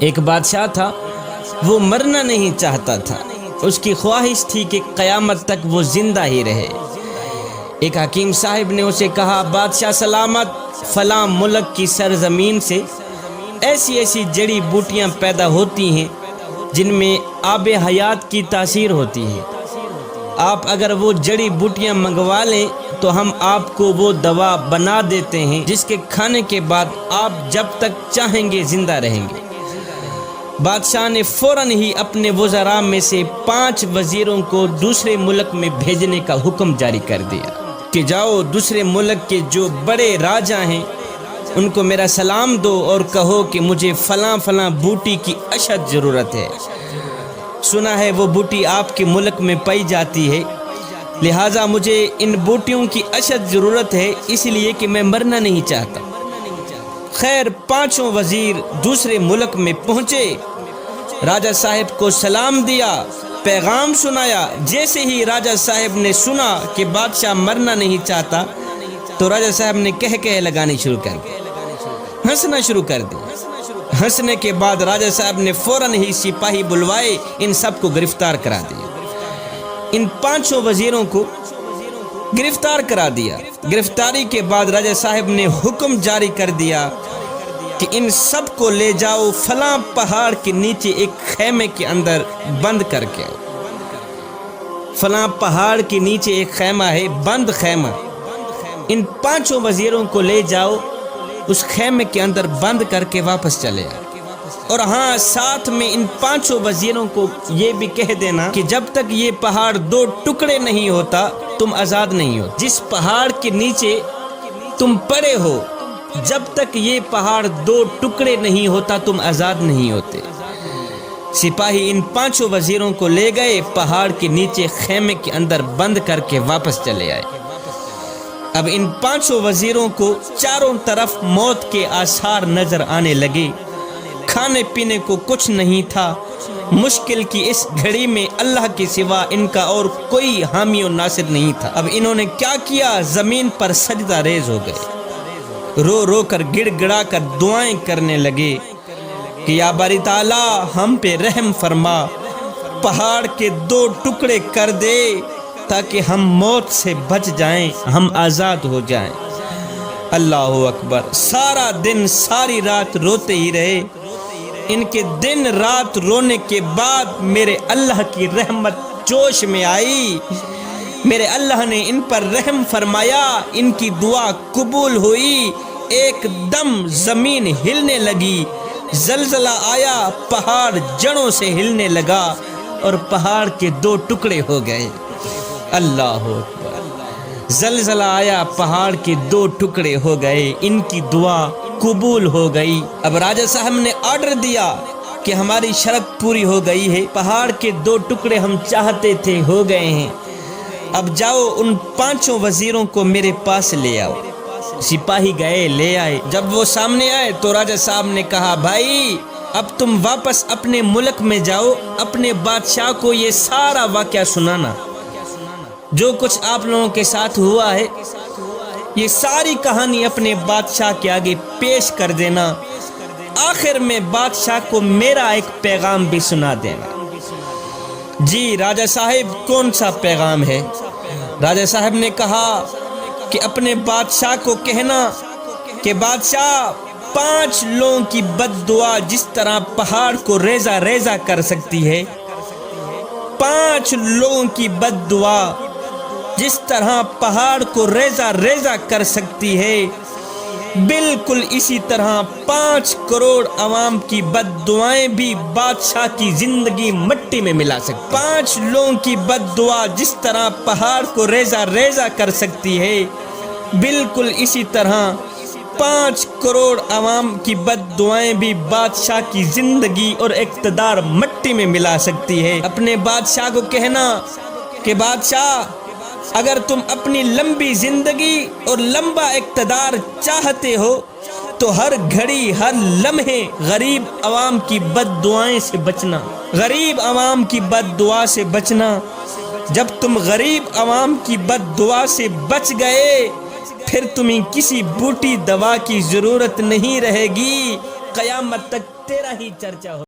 ایک بادشاہ تھا، وہ مرنا نہیں چاہتا تھا، اس کی خواہش تھی کہ قیامت تک وہ زندہ ہی رہے۔ ایک حکیم صاحب نے اسے کہا، بادشاہ سلامت، فلاں ملک کی سرزمین سے ایسی ایسی جڑی بوٹیاں پیدا ہوتی ہیں جن میں آب حیات کی تاثیر ہوتی ہے، آپ اگر وہ جڑی بوٹیاں منگوا لیں تو ہم آپ کو وہ دوا بنا دیتے ہیں جس کے کھانے کے بعد آپ جب تک چاہیں گے زندہ رہیں گے۔ بادشاہ نے فوراً ہی اپنے وزراء میں سے 5 وزیروں کو دوسرے ملک میں بھیجنے کا حکم جاری کر دیا کہ جاؤ دوسرے ملک کے جو بڑے راجا ہیں ان کو میرا سلام دو اور کہو کہ مجھے فلاں فلاں بوٹی کی اشد ضرورت ہے، سنا ہے وہ بوٹی آپ کے ملک میں پائی جاتی ہے، لہٰذا مجھے ان بوٹیوں کی اشد ضرورت ہے، اس لیے کہ میں مرنا نہیں چاہتا۔ خیر 5 وزیر دوسرے ملک میں پہنچے، راجہ صاحب کو سلام دیا، پیغام سنایا۔ جیسے ہی راجہ صاحب نے سنا کہ بادشاہ مرنا نہیں چاہتا تو راجہ صاحب نے کہہ لگانی شروع کر دی، ہنسنا شروع کر دی۔ ہنسنے کے بعد راجہ صاحب نے فوراً ہی سپاہی بلوائے، ان سب کو گرفتار کرا دیا۔ ان 5 وزیروں کو گرفتار کرا دیا۔ گرفتاری کے بعد راجہ صاحب نے حکم جاری کر دیا کہ ان سب کو لے جاؤ فلاں پہاڑ کے نیچے ایک خیمے کے اندر بند کر کے۔ فلاں پہاڑ کے نیچے ایک خیمہ ہے، بند خیمہ، ان 5 وزیروں کو لے جاؤ، اس خیمے کے اندر بند کر کے واپس چلے آئے۔ اور ہاں ساتھ میں ان 5 وزیروں کو یہ بھی کہہ دینا کہ جب تک یہ پہاڑ 2 ٹکڑے نہیں ہوتا تم آزاد نہیں ہو۔ جس پہاڑ کے نیچے تم پڑے ہو جب تک یہ پہاڑ 2 ٹکڑے نہیں ہوتا تم آزاد نہیں ہوتے۔ سپاہی ان 5 وزیروں کو لے گئے، پہاڑ کے نیچے خیمے کے اندر بند کر کے واپس چلے آئے۔ اب ان 5 وزیروں کو چاروں طرف موت کے آثار نظر آنے لگے، کھانے پینے کو کچھ نہیں تھا۔ مشکل کی اس گھڑی میں اللہ کے سوا ان کا اور کوئی حامی و ناصر نہیں تھا۔ اب انہوں نے کیا کیا، زمین پر سجدہ ریز ہو گئے، رو رو کر گڑ گڑا کر دعائیں کرنے لگے کہ یا باری تعالیٰ ہم پہ رحم فرما، پہاڑ کے 2 ٹکڑے کر دے تاکہ ہم موت سے بچ جائیں، ہم آزاد ہو جائیں۔ اللہ اکبر۔ سارا دن ساری رات روتے ہی رہے۔ ان کے دن رات رونے کے بعد میرے اللہ کی رحمت جوش میں آئی، میرے اللہ نے ان پر رحم فرمایا، ان کی دعا قبول ہوئی۔ ایک دم زمین ہلنے لگی، زلزلہ آیا، پہاڑ جڑوں سے ہلنے لگا اور پہاڑ کے 2 ٹکڑے ہو گئے۔ اللہ اکبر۔ زلزلہ آیا، پہاڑ کے 2 ٹکڑے ہو گئے، ان کی دعا قبول ہو گئی۔ اب راجہ صاحب نے آرڈر دیا کہ ہماری شرط پوری ہو گئی ہے، پہاڑ کے 2 ٹکڑے ہم چاہتے تھے ہو گئے ہیں، اب جاؤ ان 5 وزیروں کو میرے پاس لے آؤ۔ سپاہی گئے، لے آئے۔ جب وہ سامنے آئے تو راجہ صاحب نے کہا، بھائی اب تم واپس اپنے ملک میں جاؤ، اپنے بادشاہ کو یہ سارا واقعہ سنانا، جو کچھ آپ لوگوں کے ساتھ ہوا ہے یہ ساری کہانی اپنے بادشاہ کے آگے پیش کر دینا، آخر میں بادشاہ کو میرا ایک پیغام بھی سنا دینا۔ جی راجہ صاحب کون سا پیغام ہے؟ راجہ صاحب نے کہا کہ اپنے بادشاہ کو کہنا کہ بادشاہ 5 لوگوں کی بد دعا جس طرح پہاڑ کو ریزہ ریزہ کر سکتی ہے، 5 لوگوں کی بد دعا جس طرح پہاڑ کو ریزہ ریزہ کر سکتی ہے، بالکل اسی طرح 5 کروڑ عوام کی بد دعائیں بھی بادشاہ کی زندگی مٹی میں ملا سکتی۔ 5 لوگوں کی بد دعا جس طرح پہاڑ کو ریزہ ریزہ کر سکتی ہے، بالکل اسی طرح 5 کروڑ عوام کی بد دعائیں بھی بادشاہ کی زندگی اور اقتدار مٹی میں ملا سکتی ہے۔ اپنے بادشاہ کو کہنا کہ بادشاہ اگر تم اپنی لمبی زندگی اور لمبا اقتدار چاہتے ہو تو ہر گھڑی ہر لمحے غریب عوام کی بد دعائیں سے بچنا، غریب عوام کی بد دعا سے بچنا۔ جب تم غریب عوام کی بد دعا سے بچ گئے پھر تمہیں کسی بوٹی دوا کی ضرورت نہیں رہے گی، قیامت تک تیرا ہی چرچا ہو۔